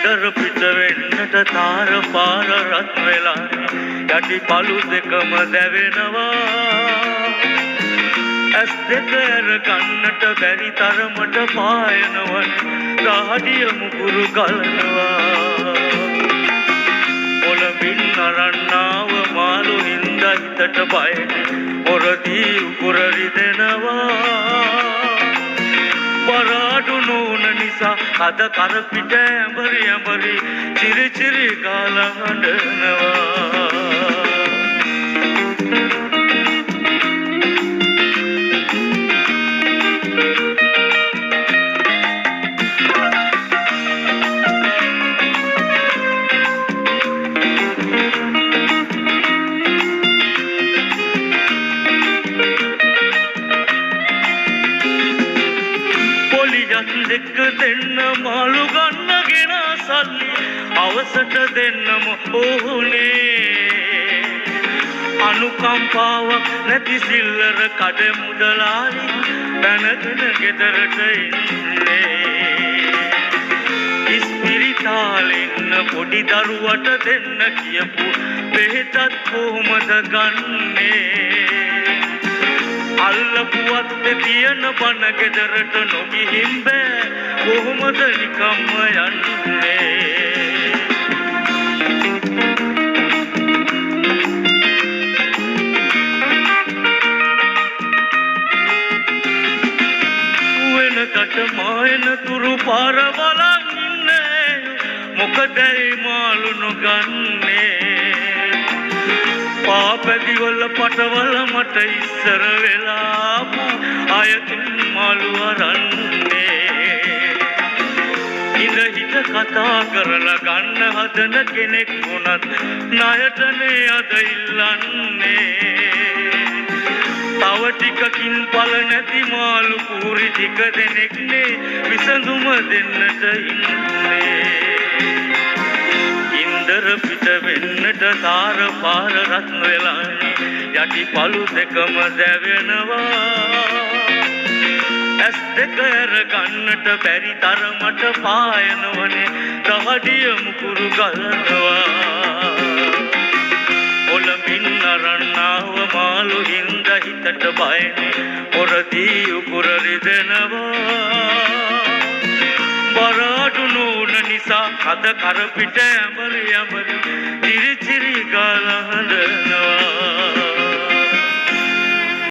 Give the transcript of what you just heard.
ඉන්දර පිට වෙන්නට තාර පාර රත් වෙලා යටි පළු දෙකම දැවෙනවා ඇස් දෙක ඇර ගන්නට බැරි තරමට පායනවන දහඩිය මුගුරු ගලනවා ඔලමින් අරන්නාව මාළු හින්දා හිතට බය මොරදී උකුර රිදෙනවා බරාඩු නෝන නිසා අද කර පිට ඇඹරි ඇඹරි චිරි චිරි ගාලා හඬනවා දෙක දෙන්න මාළු ගන්නගෙන සල්ලි අවසට දෙන්නම ඕනේ අනුකම්පාවක් නැති සිල්ලර කඩ මුදලාලි පැනගෙන ගෙදරට ඉන්නේ ඉස්පිරිතාලෙන්න පොඩි දරුවට දෙන්න කියපු බෙහෙතත් කොහොමද ගන්නේ අල්ලපුවත් තියන බන ගෙදරට නොගිහින් බෑ කොහොමද නිකම්ම යන්නේ වෙනකට මායන තුරු පාර බලන් ඉන්නේ මොකදයි මාළු නොගන්නේ පාපැදිවල පටවල මට ඉස්සර වෙලාපු අයකින් මාළු අරන්නේ ඉඳ හිට කතා කරලා ගන්න හදන කෙනෙක් වුණත් ණයටනේ අද ඉල්ලන්නේ තව ටිකකින් පල නැති මාළු කූරි ටික දෙනෙක්නේ විසඳුම දෙන්නට ඉන්නේ ඉන්දර පිට වෙන්නට තාර පාර රත් වෙලා යටි පළු දෙකම දැවෙනවා ඇස් දෙක ඇර ගන්නට බැරි තරමට පායනවනේ දහඩිය මුකුරු ගලනවා ඔලමින් අරන්නාව මාළු හින්දා හිතට බයනේ මොරදී උකුර රිදෙනවා බරාඩු නෝන නිසා අද කර පිට ඇඹරි ඇඹරි චිරි චිරි ගාලා හඬනවා